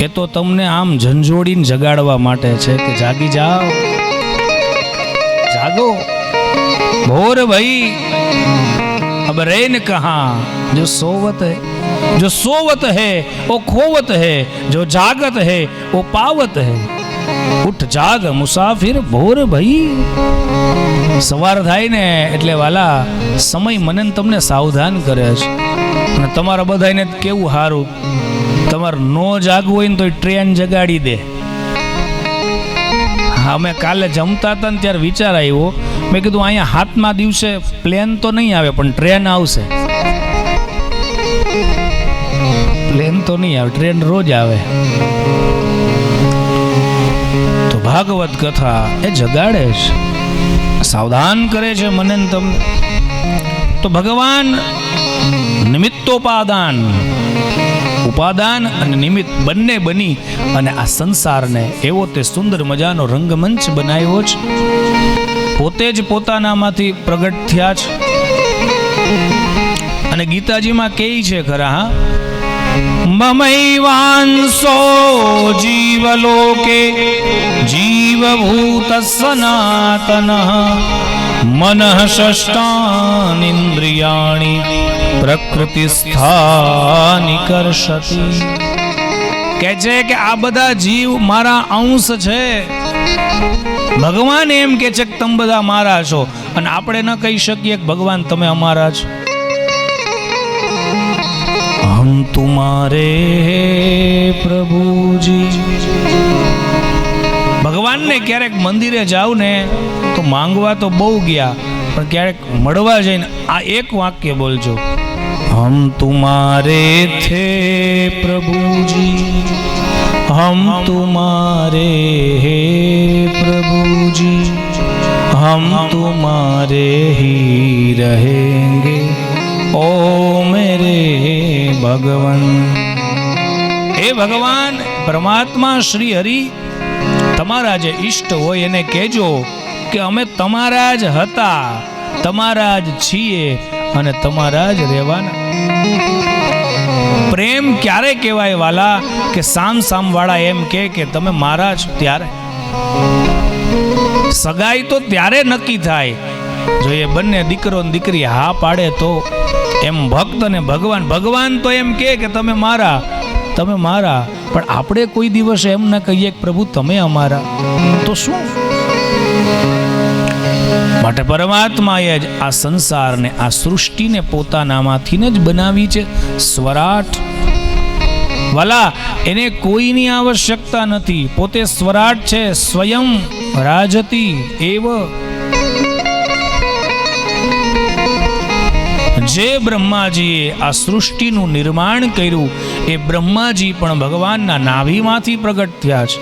એ તો તમને આમ ઝંઝોડીને જગાડવા માટે છે કે જાગી જાઓ, જાગો. ભોર ભાઈ अब रैन कहाँ जो सोवत है, जो सोवत है वो खोवत है, जो जागत है वो पावत है. ઉઠ જાગ મુસાફિર ભોર ભાઈ. સવાર થાય ને એટલે વાલા સમય મને તમને સાવધાન કરે છે. અને તમારા બધાને કેવું સારું, તમારે નો જાગવું હોય ને તો ટ્રેન જગાડી દે. હા, અમે કાલે જમતા હતા ને ત્યારે વિચાર આવ્યો, મેં કીધું અહીંયા 7મા દિવસે પ્લેન તો નહીં આવે પણ ટ્રેન આવશે. પ્લેન તો નહીં આવે, ટ્રેન રોજ આવે. તો ભાગવત કથા એ જગાડે છે, સાવધાન કરે છે મને ને તમને. તો ભગવાન નિમિત્તોપાદાન, ઉપાદાન અને નિમિત્ત બંને બની અને આ સંસારને એવો તે સુંદર મજાનો રંગમંચ બનાવ્યો છે. પોતે જ પોતાનામાંથી પ્રગટ થયા છે. અને ગીતાજીમાં કહે છે ખરા, હા, મમૈવાંસો જીવલોકે જીવભૂત સનાતન મનઃ ષષ્ટાનિન્દ્રિયાણિ પ્રકૃતિસ્થાનિ કર્ષતિ. કહે છે કે આ બધા જીવ મારા અંશ છે. ભગવાન એમ કે છે કે તમે બધા મારા છો, અને આપણે ન કહી શકીએ કે ભગવાન તમે અમારા છો. હમ તુમારે પ્રભુજી. ભગવાનને ક્યારેક મંદિરે જાવ ને તો માંગવા તો બહુ ગયા, પણ ક્યારેક મળવા જઈને આ એક વાક્ય બોલજો, હમ તુમારે થે પ્રભુજી, हम तुम्हारे हे प्रभुजी, हम तुम्हारे ही रहेंगे ओ मेरे भगवान. हे भगवान परमात्मा श्री हरि, તમારા જે ઈષ્ટ હોય એને કહેજો કે અમે તમારા જ હતા, તમારા જ છીએ અને તમારા જ રહેવાના. પ્રેમ ક્યારે કહેવાય વાલા કે સામ વાળા એમ કે તમે મારા છો ત્યારે. સગાઈ તો ત્યારે નક્કી થાય જો એ બંને દીકરો ને દીકરી હા પાડે તો. એમ ભક્ત ને ભગવાન, ભગવાન તો એમ કે તમે મારા, તમે મારા. પણ આપણે કોઈ દિવસ એમ ન કહીએ કે પ્રભુ તમે અમારા, તો શું? માટે પરમાત્માએ જ આ સંસારને, આ સૃષ્ટિને પોતાનામાંથી જ બનાવી છે. સ્વરાટ વાલા, એને કોઈની આવશ્યકતા નથી, પોતે સ્વરાટ છે. સ્વયં રાજતી એવ. જે બ્રહ્માજીએ આ સૃષ્ટિનું નિર્માણ કર્યું એ બ્રહ્માજી પણ ભગવાનના નાભીમાંથી પ્રગટ થયા છે.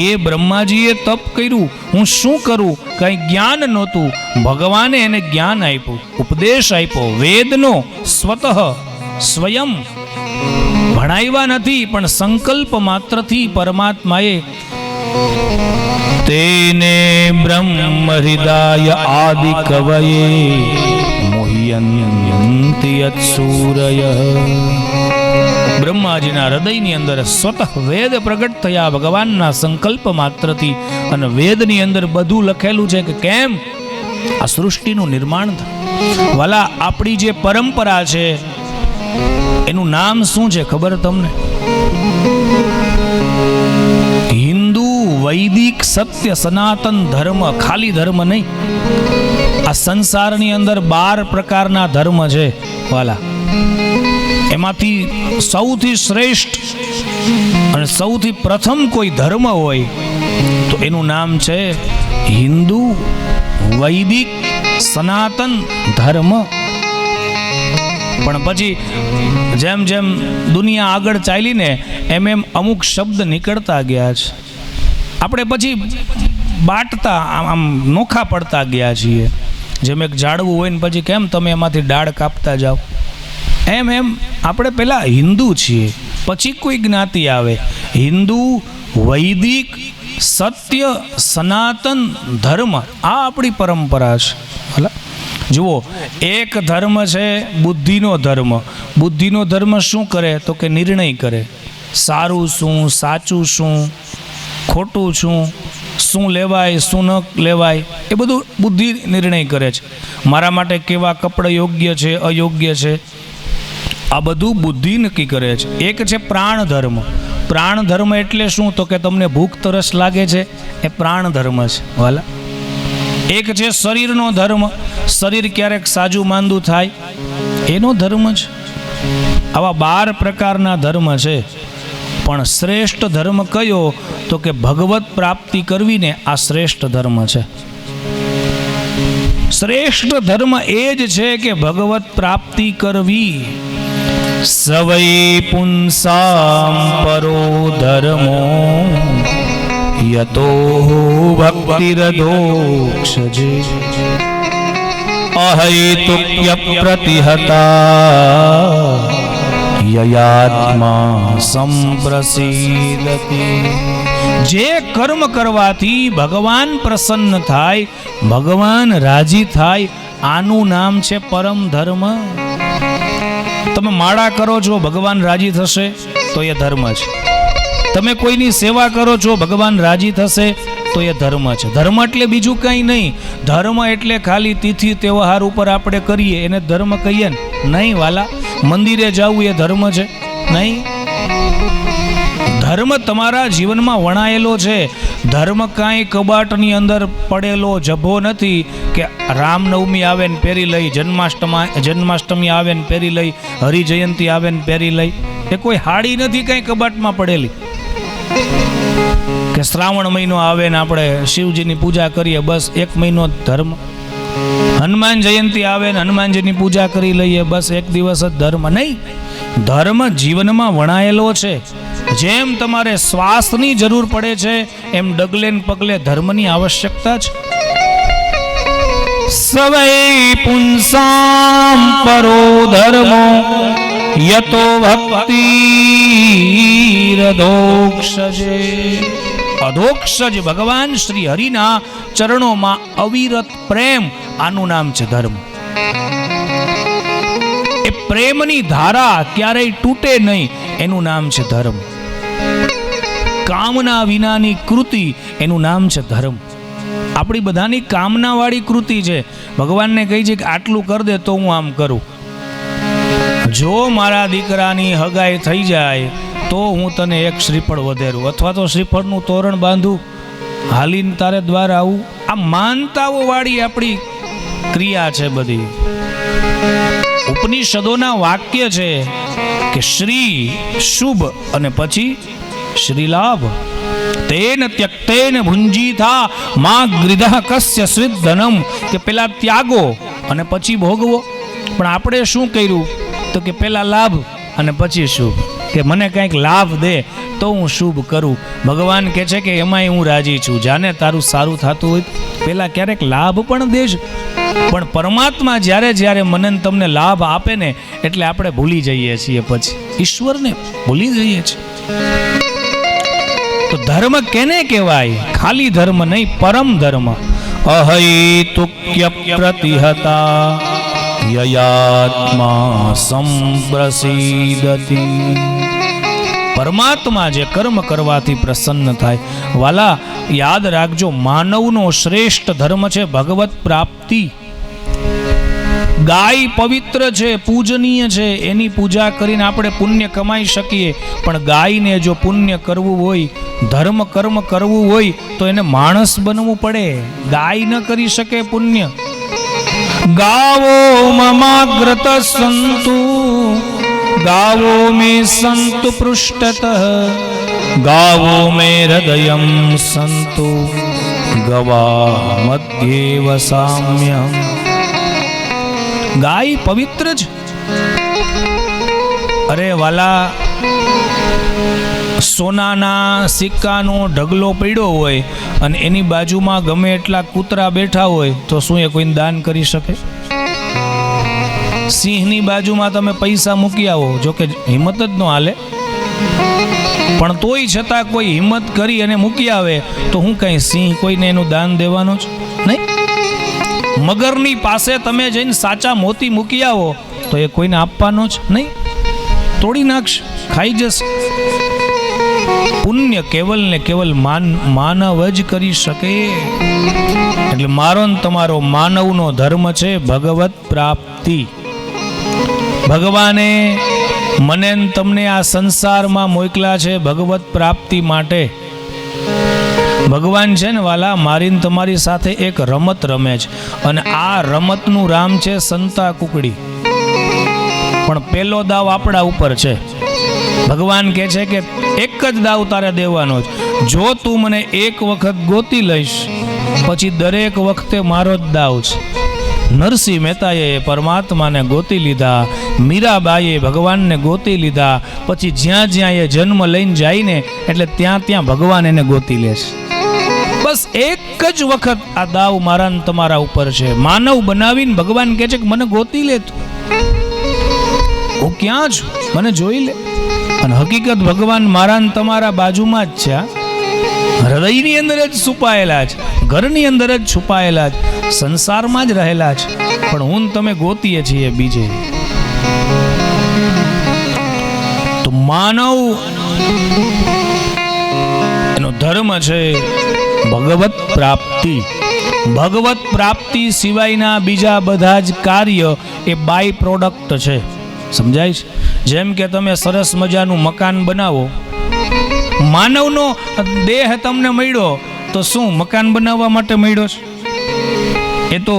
એ બ્રહ્માજીએ તપ કર્યું. હું શું કરું? કંઈ જ્ઞાન નહોતું, ભગવાને એને જ્ઞાન આપ્યું, ઉપદેશ આપ્યો, વેદનો સ્વતઃ સ્વયં. ભણાવ્યા નથી, પણ સંકલ્પ માત્રથી પરમાત્માએ તેને બ્રહ્મ હૃદય આદિ કવયે મોહ્યન્તિ યત્સૂરય. બ્રહ્માજીના હૃદયની અંદર સ્વતઃ વેદ પ્રગટ થયા ભગવાનના સંકલ્પ માત્રથી. અને વેદની અંદર બધું લખેલું છે કે કેમ આ સૃષ્ટિનું નિર્માણ થાય. વાલા, આપણી જે પરંપરા છે એનું નામ શું છે ખબર તમને? હિન્દુ વૈદિક સત્ય સનાતન ધર્મ. ખાલી ધર્મ નહીં, આ સંસારની અંદર 12 પ્રકારના ધર્મ છે વાલા. એમાંથી સૌથી શ્રેષ્ઠ અને સૌથી પ્રથમ કોઈ ધર્મ હોય તો એનું નામ છે હિન્દુ વૈદિક સનાતન ધર્મ. પણ પછી જેમ જેમ દુનિયા આગળ ચાલીને એમ અમુક શબ્દ નીકળતા ગયા છે. આપણે પછી બાટતા આમ નોખા પડતા ગયા છીએ. જેમ એક ઝાડવું હોય ને પછી કેમ તમે એમાંથી ડાળ કાપતા જાઓ, એમ આપણે પહેલા હિન્દુ છીએ, પછી કોઈ જ્ઞાતિ આવે. હિન્દુ વૈદિક સત્ય સનાતન ધર્મ, આ આપણી પરંપરા છે. ભલા જુઓ, એક ધર્મ છે બુદ્ધિનો ધર્મ. બુદ્ધિનો ધર્મ શું કરે તો કે નિર્ણય કરે. સારું શું, સાચું શું, ખોટું શું લેવાય શું ન લેવાય, એ બધું બુદ્ધિ નિર્ણય કરે છે. મારા માટે કેવા કપડાં યોગ્ય છે અયોગ્ય છે, આ બધું બુદ્ધિ નક્કી કરે છે. એક છે પ્રાણ ધર્મ. પ્રાણ ધર્મ એટલે શું તો કે તમને ભૂખ તરસ લાગે છે, એ પ્રાણ ધર્મ છે વાલા. એક છે શરીરનો ધર્મ. શરીર ક્યારેક સાજું માંદું થાય, એનો ધર્મ છે. આવા 12 પ્રકારના ધર્મ છે. પણ શ્રેષ્ઠ ધર્મ કયો તો કે ભગવત પ્રાપ્તિ કરવીને આ શ્રેષ્ઠ ધર્મ છે. શ્રેષ્ઠ ધર્મ એ જ છે કે ભગવત પ્રાપ્તિ કરવી. સવૈ પુંસામ પરો ધર્મો યતો ભક્તિરધોક્ષજે અહૈતુક્ય પ્રતિહતા યયાત્મા સંપ્રસિદ્ધતિ. જે કર્મ કરવાથી ભગવાન પ્રસન્ન થાય, ભગવાન રાજી થાય, આનું નામ છે પરમ ધર્મ. તમે માળા કરો છો ભગવાન રાજી થશે તો એ ધર્મ છે. તમે કોઈની સેવા કરો છો ભગવાન રાજી થશે તો એ ધર્મ છે. ધર્મ એટલે બીજું કંઈ નહીં. ધર્મ એટલે ખાલી તિથિ તહેવાર ઉપર આપણે કરીએ એને ધર્મ કહીએ ને, નહીં વાલા. મંદિરે જવું એ ધર્મ છે નહીં. ધર્મ તમારા જીવનમાં વણાયેલો છે. ધર્મ કાંઈ કબાટની અંદર પડેલો જભો નથી કે રામનવમી આવે ને પહેરી લઈ, જન્માષ્ટમી આવે ને પહેરી લઈ, હરિજયંતી આવે ને પહેરી લઈ. એ કોઈ હાડી નથી કાંઈ કબાટમાં પડેલી કે શ્રાવણ મહિનો આવે ને આપણે શિવજીની પૂજા કરીએ, બસ 1 મહિનો ધર્મ. હનુમાન જયંતી આવે ને હનુમાનજીની પૂજા કરી લઈએ, બસ 1 દિવસ જ ધર્મ. નહીં, ધર્મ જીવનમાં વણાયેલો છે. જેમ તમારે શ્વાસની જરૂર પડે છે એમ ડગલે ને પગલે ધર્મની આવશ્યકતા છે. સવૈ પુંસામ પરો ધર્મો યતો ભક્તિરધોક્ષજે. અધોક્ષજ ભગવાન શ્રી હરિના ચરણોમાં અવિરત પ્રેમ, આનું નામ છે ધર્મ. એ પ્રેમની ધારા ક્યારેય તૂટે નહીં, એનું નામ છે ધર્મ. કામના વિનાની કૃતિ, એનું નામ છે ધર્મ. આપણી બધાની કામનાવાળી કૃતિ છે. ભગવાનને કહી છે કે આટલું કર દે તો હું આમ કરું. જો મારા દીકરાની હગાઈ થઈ જાય તો હું તને 1 શ્રીફળ વધેરું, અથવા તો શ્રીફળનું તોરણ બાંધું, હાલીને તારે દ્વાર આવું. આ માનતાઓ વાળી આપણી ક્રિયા છે બધી. ઉપનિષદોના વાક્ય છે કે શ્રી શુભ અને પછી શ્રી લાભ. તેન ત્યક્તેન ભુંજીથા માં ગૃધઃ કસ્ય સ્વિત ધનમ, કે પેલા ત્યાગો અને પછી ભોગવો. પણ આપણે શું કર્યું તો કે પેલા લાભ અને પછી શુભ, કે મને કંઈક લાભ દે તો હું શુભ કરું. ભગવાન કહે છે કે એમાંય હું રાજી છું, જાને તારું સારું થતું હોય પેલા ક્યારેક લાભ પણ દેજ. પણ પરમાત્મા જ્યારે જ્યારે મને ને તમને લાભ આપે ને એટલે આપણે ભૂલી જઈએ છીએ, પછી ઈશ્વરને ભૂલી જઈએ છીએ. તો ધર્મ કેને કહેવાય? ખાલી ધર્મ નહીં, પરમ ધર્મ. અહૈતુક્ય પ્રતિહતા યયાત્મા સંપ્રસીદતિ. પરમાત્મા જે કર્મ કરવાથી પ્રસન્ન થાય. વાલા યાદ રાખજો, માનવનો શ્રેષ્ઠ ધર્મ છે ભગવત પ્રાપ્તિ. ગાય પવિત્ર છે, પૂજનીય છે, એની પૂજા કરીને આપણે પુણ્ય કમાઈ શકીએ. પણ ગાયને જો પુણ્ય કરવું હોય, ધર્મ કર્મ કરવું હોય તો એને માણસ બનવું પડે. ગાય ન કરી શકે પુણ્ય. ગાવો મમાગ્રત સંતુ, ગાવો મે સંતુ પૃષ્ઠતઃ, ગાવો મે હૃદયમ સંતુ, ગવા મધ્યે વસામ્યહમ. ગાય પવિત્ર જ. અરે વાલા, સોનાના સિક્કાનો ઢગલો પડ્યો હોય અને એની બાજુમાં ગમે એટલા કૂતરા બેઠા હોય તો શું એ કોઈને દાન કરી શકે? સિંહની બાજુમાં તમે પૈસા મૂકી આવો, જોકે હિંમત જ ન હાલે, પણ તોય છતાં કોઈ હિંમત કરી અને મૂકી આવે તો હું કઈ સિંહ કોઈને એનું દાન દેવાનો જ નહીં. મગરની પાસે તમે જઈને સાચા મોતી મૂકી આવો તો એ કોઈને આપવાનો જ નહીં, તોડી નાખશે, ખાઈ જશે. પુણ્ય કેવલ ને કેવલ માનવ જ કરી શકે. એટલે મારો ને તમારો માનવનો ધર્મ છે ભગવત પ્રાપ્તિ. ભગવાને મને ને તમને આ સંસારમાં મોકલા છે ભગવત પ્રાપ્તિ માટે. ભગવાન છે ને વાલા, મારી ને તમારી સાથે એક રમત રમે છે અને આ રમતનું નામ છે સંતા કુકડી. પણ પેલો દાવ આપણા ઉપર છે. ભગવાન કહે છે કે એક જ દાવ તારે દેવાનો છે. જો તું મને એક વખત ગોતી લઈશ પછી દરેક વખતે મારો જ દાવ છે. નરસિંહ મહેતાએ પરમાત્માને ગોતી લીધા, મીરાબાઈએ ભગવાનને ગોતી લીધા, પછી જ્યાં જ્યાં એ જન્મ લઈને જાય ને એટલે ત્યાં ત્યાં ભગવાન એને ગોતી લે છે. બસ એક જ વખત આ દાવ મારા ને તમારા ઉપર છે. માનવ બનાવીને ભગવાન કહે છે કે મને ગોતી લે, તું હું ક્યાં છું મને જોઈ લે. અને હકીકત ભગવાન મારા ને તમારા બાજુમાં જ છે, હૃદયની અંદર જ છુપાયેલા છે, ઘરની અંદર જ છુપાયેલા છે, સંસારમાં જ રહેલા છે, પણ હું તમે ગોતીએ છીએ બીજે. તો માનવ એનો ધર્મ છે ભગવત પ્રાપ્તિ. ભગવત પ્રાપ્તિ સિવાયના બીજા બધા જ કાર્ય એ બાય પ્રોડક્ટ છે. સમજાય છે? જેમ કે તમે સરસ મજાનું મકાન બનાવો, માનવનો દેહ તમને મળ્યો તો શું મકાન બનાવવા માટે મળ્યો છે? એ તો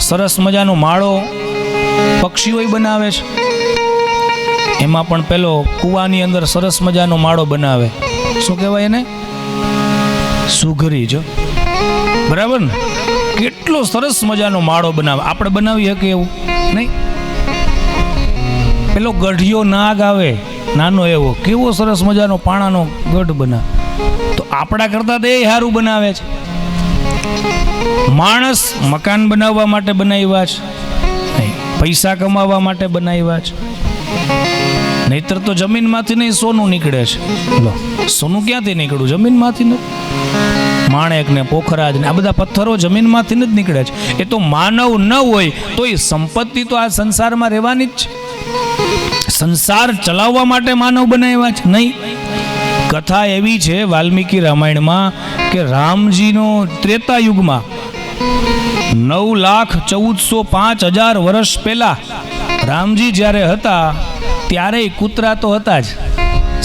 સરસ મજાનો માળો પક્ષીઓ બનાવે છે. એમાં પણ પેલો કૂવાની અંદર સરસ મજાનો માળો બનાવે, શું કહેવાય એને? સુઘરી. જો બરાબર ને, કેટલો સરસ મજાનો માળો બનાવે. આપણે બનાવી શકીએ એવું નહીં? પેલો ગઢિયો નાગ આવે નાનો એવો, કેવો સરસ મજાનો પાણાનો ગઢ બનાવે. તો આપણા કરતા તો એ સારું બનાવે છે. માણસ મકાન બનાવવા માટે બનાવ્યા છે, પૈસા કમાવા માટે બનાવ્યા છે. નહીતર તો જમીનમાંથી નહીં સોનું નીકળે છે. સોનું ક્યાંથી નીકળ્યું? જમીનમાંથી ને. માણેક ને પોખરાજ ને આ બધા પથ્થરો જમીનમાંથી જ નીકળે છે. એ તો માનવ ન હોય તો એ સંપત્તિ તો આ સંસારમાં રહેવાની જ છે. સંસાર ચલાવવા માટે માનવ બનાવ્યા છે નહીં. કથા એવી છે વાલ્મીકી રામાયણમાં કે રામજીનો ત્રેતા યુગમાં 9,14,05,000 વર્ષ પહેલા રામજી જ્યારે હતા ત્યારે કૂતરા તો હતા જ.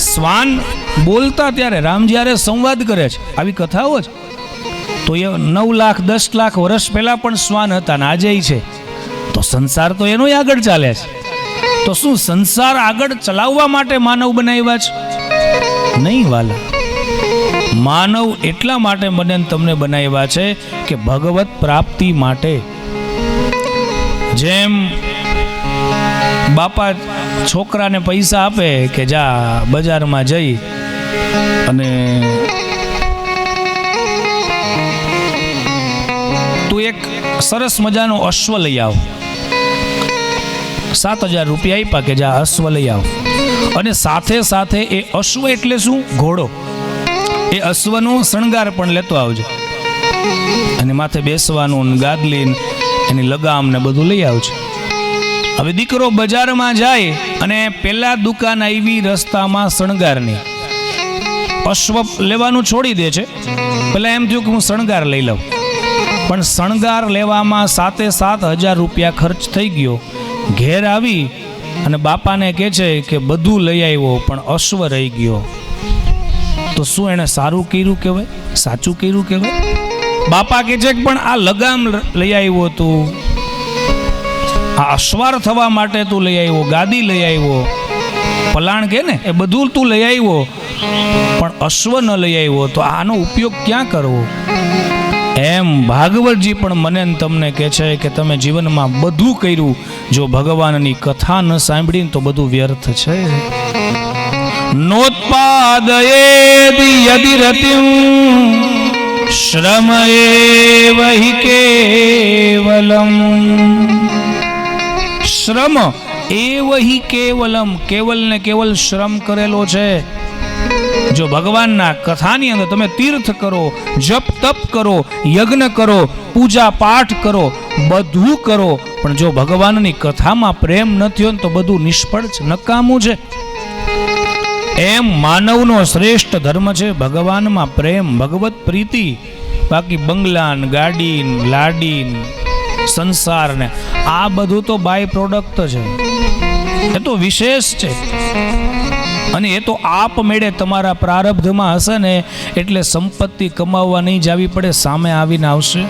શ્વાન બોલતા ત્યારે રામ જ્યારે સંવાદ કરે છે, આવી કથાઓ જ. તો એ 9 લાખ 10 લાખ વર્ષ પહેલા પણ શ્વાન હતા ને આજે છે. તો સંસાર તો એનો આગળ ચાલે છે. તો શું સંસાર આગળ ચલાવવા માટે માનવ બનાવ્યા છે? નહીં વાલા, માનવ એટલા માટે મને તમને બનાવ્યા છે કે ભગવત પ્રાપ્તિ માટે. જેમ બાપા છોકરાને પૈસા આપે કે જા બજારમાં જઈ અને તું એક સરસ મજાનો અશ્વ લઈ આવ. 7,000 રૂપિયા આપ્યા કે જા અશ્વ લઈ આવ. અને સાથે સાથે એ અશ્વ એટલે શું? ઘોડો. એ અશ્વનો શણગાર પણ લેતો આવજો, અને માથે બેસવાનું ગાદલીન એની લગામ ને બધું લઈ આવજો. હવે દીકરો બજારમાં જાય અને પેલા દુકાન આવી રસ્તામાં શણગારની, અશ્વ લેવાનું છોડી દે છે. પેલા એમ થયું કે હું શણગાર લઈ લઉં, પણ શણગાર લેવામાં 7,000 રૂપિયા ખર્ચ થઈ ગયો. ઘેર આવી અને બાપાને કહે છે કે બધું લઈ આવ્યો પણ અશ્વ રહી ગયો. તો શું એણે સારું કર્યું કહેવાય? સાચું કર્યું કહેવાય? બાપા કહે છે કે પણ આ લગામ લઈ આવ્યો તું, આ અશ્વાર થવા માટે તું લઈ આવ્યો, ગાદી લઈ આવ્યો, પલાણ કે ને એ બધું તું લઈ આવ્યો, પણ અશ્વ ન લઈ આવ્યો, તો આનો ઉપયોગ ક્યાં કરવો? એમ ભાગવતજી પણ મને તમને કહે છે કે તમે જીવનમાં બધું કર્યું, જો ભગવાનની કથા ન સાંભળીને તો બધું વ્યર્થ છે. નોત્પાદયેદ યદિ રતિમ શ્રમ એવ હિ કેવલમ. શ્રમ એવ હિ કેવલમ, કેવલ ને કેવલ શ્રમ કરેલો છે. જો ભગવાનના કથાની અંદર તમે તીર્થ કરો, જપ તપ કરો, યજ્ઞ કરો, પૂજા પાઠ કરો, બધું કરો, પણ જો ભગવાનની કથામાં પ્રેમ નથી હોય તો બધું નિષ્ફળ છે, નકામું છે. એમ માનવનો શ્રેષ્ઠ ધર્મ છે ભગવાનમાં પ્રેમ, ભગવત પ્રીતિ. બાકી બંગલાન, ગાડીન, લાડીન, સંસારને આ બધું તો બાય પ્રોડક્ટ છે, એ તો વિશેષ છે. અને એ તો આપમેળે તમારા પ્રારબ્ધમાં હશે ને, એટલે સંપત્તિ કમાવવા નહીં જવી પડે, સામે આવીને આવશે.